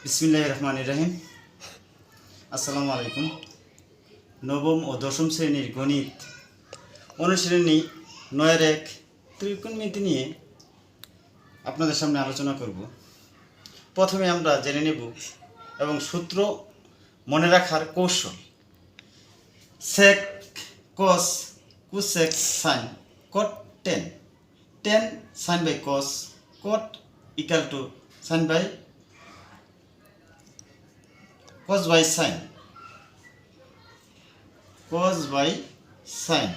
বিসমিল্লাহির রহমানির রহিম। আসসালামু আলাইকুম। নবম ও দশম শ্রেণীর গণিত অনুশ্রেণী 9-1 ত্রিকোণমিতি নিয়ে আপনাদের সামনে আলোচনা করব। প্রথমে আমরা জেনে নেব এবং সূত্র মনে রাখার কৌশল। Sec cos cosec sine cot tan, tan sine by cos, cot equal to sine by cos by sin, cos by sin।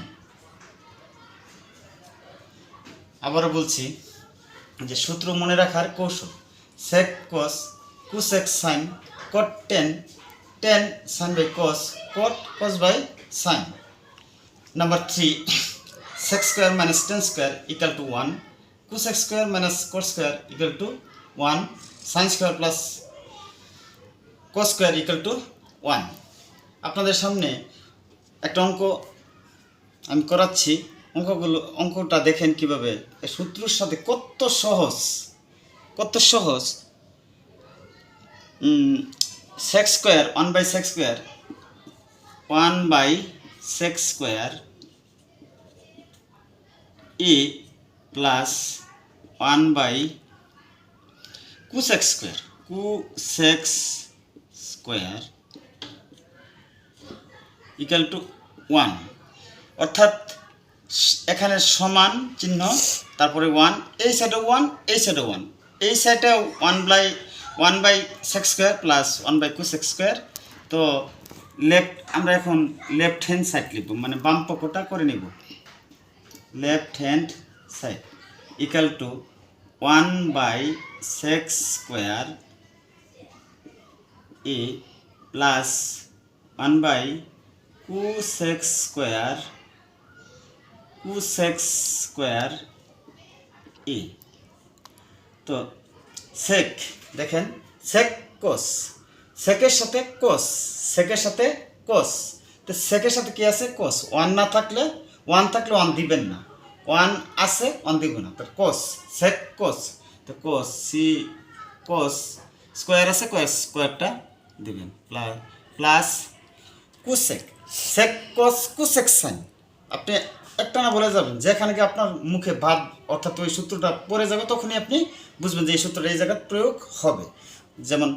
আবারও বলছি যে সূত্র মনে রাখার কৌশল। sec cos cosec sin cot tan, tan sin by cos, cot cos by sin। Number 3, sec square minus tan square equal to 1, cosec square minus cot square equal to 1, sin square plus cos square equal to 1। আপনাদের সামনে একটা অঙ্ক আমি করাচ্ছি। অঙ্কটা দেখেন কিভাবে সূত্রের সাথে কত সহজ। Sec square 1/sec square 1/sec square A plus 1/cosec square, cosec square equal to 1। অর্থাৎ এখানে সমান চিহ্ন, তারপরে 1, এই সাইডে 1, এই সাইডে 1, এই সাইডে 1/sec square plus 1/cosec square. তো আমরা এখন লেফট হ্যান্ড সাইড লিখব, মানে বাম পক্ষটা করে নিব। Left hand side equal to 1/sec square A plus 1/cosec square A. তো সেক দেখেন, সেক কস, সেকের সাথে কস, সেকের সাথে কস। তো সেকের সাথে কি আছে? কস। 1 না থাকলে 1 থাকলে 1 দিবেন না, 1 আছে 1 দিব না। তো কস, সেক কস। তো কস সি কস স্কোয়ার আছে, কস স্কোয়ারটা দিবেন প্লাস কুসেক, সেক কস কুসেক সাইন। আপনি একটা না বলে যাবেন, যেখানে কি আপনার মুখে ভাব অর্থাৎ ওই সূত্রটা পড়ে যাবে, তখনই আপনি বুঝবেন যে এই সূত্রটা এই জায়গায় প্রয়োগ হবে। যেমন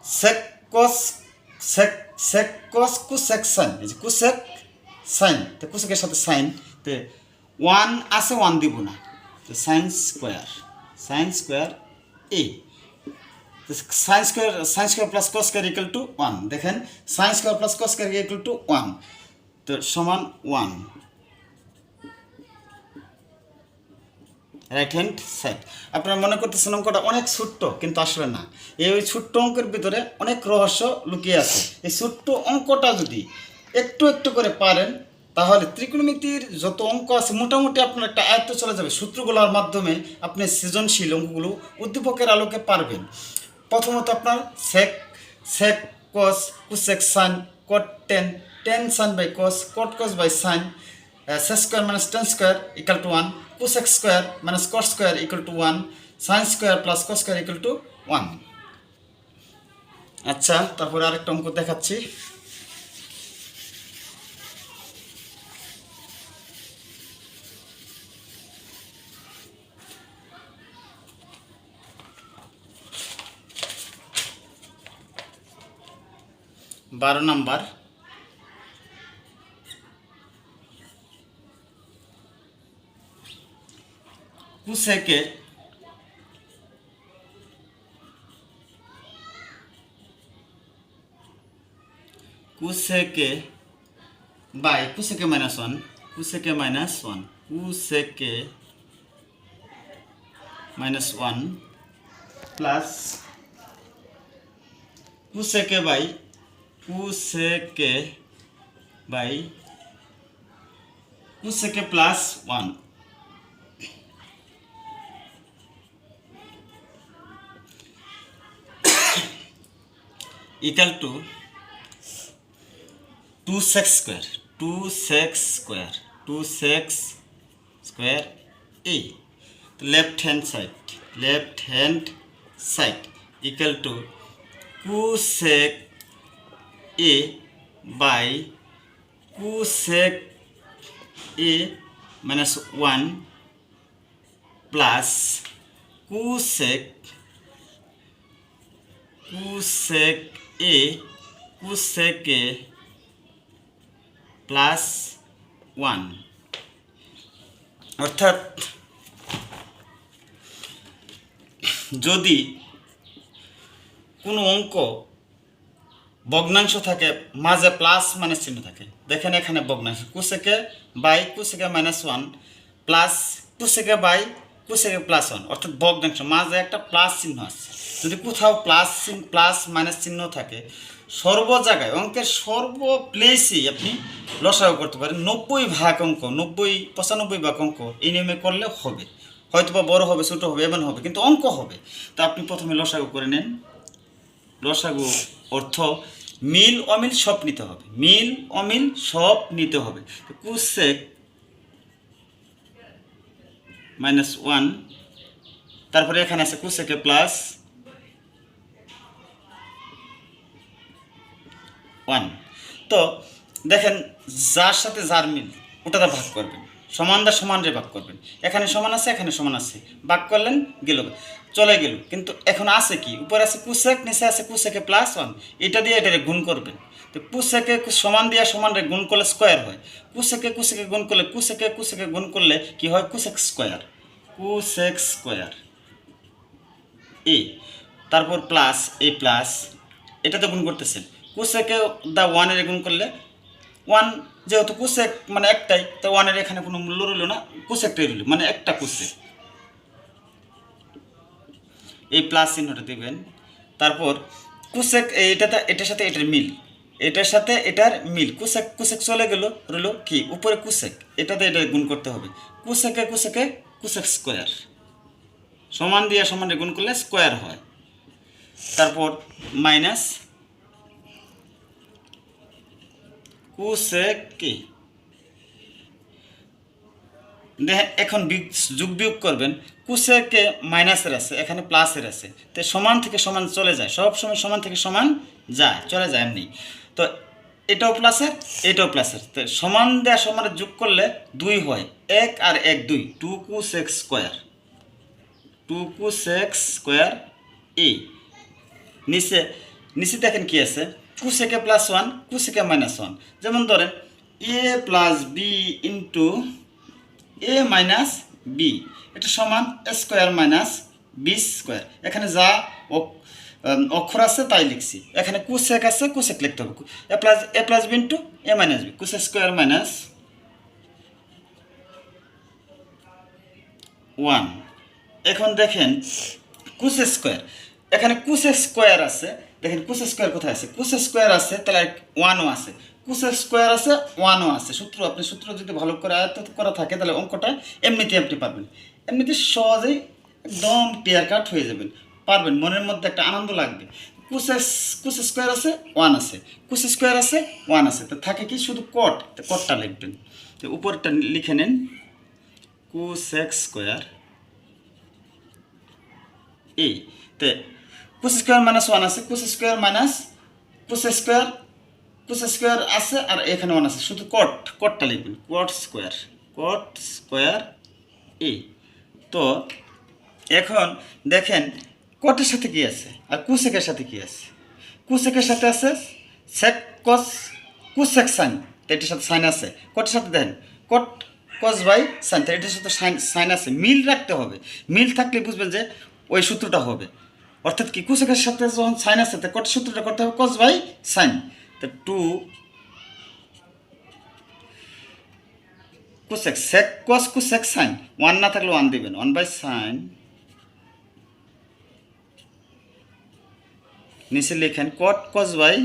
সেক কস কুসেক সাইন, এই যে কুসেক সাইন, তো কুসেকের সাথে সাইন, তো 1 আছে 1 দিব না, তো sine square A. Sine square plus cos square equal to 1। দেখেন, sine square plus cos square equal to 1, তো সমান 1। Right hand side. আপনারা মনে করতেছেন অঙ্কটা অনেক ছোট্ট, কিন্তু আসলে না। এই ছোট্ট অঙ্কের ভিতরে অনেক রহস্য লুকিয়ে আছে। এই ছোট্ট অঙ্কটা যদি একটু করে পারেন, তাহলে ত্রিকোণমিতির যত অঙ্ক আছে মোটামুটি আপনার একটা আয়ত্ত চলে যাবে। সূত্রগুলোর মাধ্যমে আপনি সৃজনশীল অঙ্কগুলো উদ্দীপকের আলোকে পারবেন। প্রথমত আপনার sec cos cosec sine cot tan, tan sine by cos, cot cos by sine, sec square minus tan square equal to 1, cosec square minus cot square equal to 1, sin square plus cos square equal to 1। আচ্ছা, তারপরে আরেকটা অঙ্ক দেখাচ্ছি। বারো number, cosec A by cosec A minus 1, cosec A minus 1 plus cosec A plus 1 equal to 2sec square A. Left hand side equal to cosec A by cosec A minus 1 plus cosec A plus 1। অর্থাৎ যদি কোনো অঙ্ক ভগ্নাংশ থাকে মাঝে প্লাস মাইনাস চিহ্ন থাকে, দেখেন এখানে ভগ্নাংশ cosec A by cosec A minus 1 plus cosec A by cosec A plus 1, অর্থাৎ ভগ্নাংশ মাঝে একটা প্লাস চিহ্ন আছে। যদি কোথাও প্লাস মাইনাস চিহ্ন থাকে, সর্ব জায়গায় অঙ্কের সর্ব প্লেসেই আপনি লসাগু করতে পারেন। 90 ভাগ অঙ্ক, 95 ভাগ অঙ্ক এই নিয়মে করলে হবে, হয়তো বা বড় হবে, ছোটো হবে, এমন হবে, কিন্তু অঙ্ক হবে। তো আপনি প্রথমে লসাগু করে নেন। লসাগু অর্থ মিল অমিল সব নিতে হবে, মিল অমিল সব নিতে হবে। কোসেক মাইনাস 1, তারপরে এখানে আছে কোসেকে প্লাস 1। তো দেখেন যার সাথে যার মিল ওটাতে ভাগ করবেন, সমানটা সমানরে ভাগ করবেন। এখানে সমান আছে, এখানে সমান আছে, ভাগ করলেন গেল, চলে গেল। কিন্তু এখন আছে কি, উপরে আছে কোসেক, নিচে আছে কোসেকে প্লাস 1, এটা দিয়ে এটারে গুণ করবেন। তো কোসেকে সমান দিয়ে সমানরে গুণ করলে স্কোয়ার হয়, কোসেকে গুণ করলে কোসেকে গুণ করলে কি হয়, কোসেক স্কোয়ার এ, তারপর প্লাস এ প্লাস, এটাতে গুণ করতেছেন। কোসেকে দা 1 গুণ করলে 1, যেহেতু কোসেক মানে একটাই, তো 1 এখানে কোনো মূল্য রইল না, কোসেকটাই রইল, মানে একটা কোসেক। এই প্লাস চিহ্নটা দেবেন। তারপর কোসেক এটার সাথে এটার মিল, এটার সাথে এটার মিল, কোসেক চলে গেল, রইল কি উপরে কোসেক, এটাতে এটা গুণ করতে হবে। কোসেকে কোসেক স্কোয়ার, সমান দিয়ে সমানে গুণ করলে স্কোয়ার হয়। তারপর মাইনাস কোসেকে, দেখেন এখন যোগ বিয়োগ করবেন। কোসেকে মাইনাসের আছে, এখানে প্লাসের আছে, তো সমান থেকে সমান চলে যায়, সব সময় সমান থেকে সমান যায়, চলে যায় এমনি। তো এটাও প্লাসের, এটাও প্লাসের, তো সমান দেওয়া সমানে যোগ করলে 2 হয়, 1 আর 1 2, 2 কোসেক স্কোয়ার এ। নিচে দেখেন কি আছে, কোসেকে প্লাস 1 কোসেকে মাইনাস 1। যেমন ধরেন এ plus B into A minus B, এটা সমান স্কোয়ার মাইনাস বি স্কোয়ার। এখানে যা অক্ষর আছে তাই লিখছি, এখানে কোসেক আছে, কোসেক লিখতে হবে। A plus B into A minus B, cosec square minus 1। এখন দেখেন কোসেক স্কোয়ার, এখানে কোসেক স্কোয়ার আছে, দেখেন কোসেক স্কোয়ার কোথায় আছে, কোসেক স্কোয়ার আছে, তাহলে 1ও আছে, কোসেক স্কোয়ার আছে, 1ও আছে। সূত্র যদি ভালো করে আয়ত্ত করা থাকে, তাহলে অঙ্কটা এমনিতেই আপনি পারবেন, এমনিতে সহজেই একদম ক্লিয়ার কাট হয়ে যাবেন, পারবেন, মনের মধ্যে একটা আনন্দ লাগবে। কোসেক স্কোয়ার আছে, 1 আছে, কোসেক স্কোয়ার আছে, 1 আছে, তো থাকে কি শুধু কটটা লিখবেন। তো উপরটা লিখে নেন, কোসেক স্কোয়ার এই, তো কোসেক স্কোয়ার মাইনাস 1 আছে, কোসেক স্কোয়ার আছে, আর এখানে 1 আছে, শুধু কটটা লিখবেন, কট স্কোয়ার এ। তো এখন দেখেন কটের সাথে কি আছে আর কোসেকের সাথে কি আছে। কোসেকের সাথে আছে সেক কস কোসেক সাইন, তো এটার সাথে সাইন আছে। কটের সাথে দেখেন কট কস বাই সাইন, তো এটার সাথে সাইন আছে। মিল রাখতে হবে, মিল থাকলে বুঝবেন যে ওই সূত্রটা হবে। অর্থাৎ কি কোসেকের সাথে যখন সাইন আছে, তো কটের সূত্রটা করতে হবে কস বাই সাইন। তো 2 cosec sec cos cosec sine, 1 না থাকলে 1 দিবেন, 1 বাই সাইন, নিচে লিখেন কট কস বাই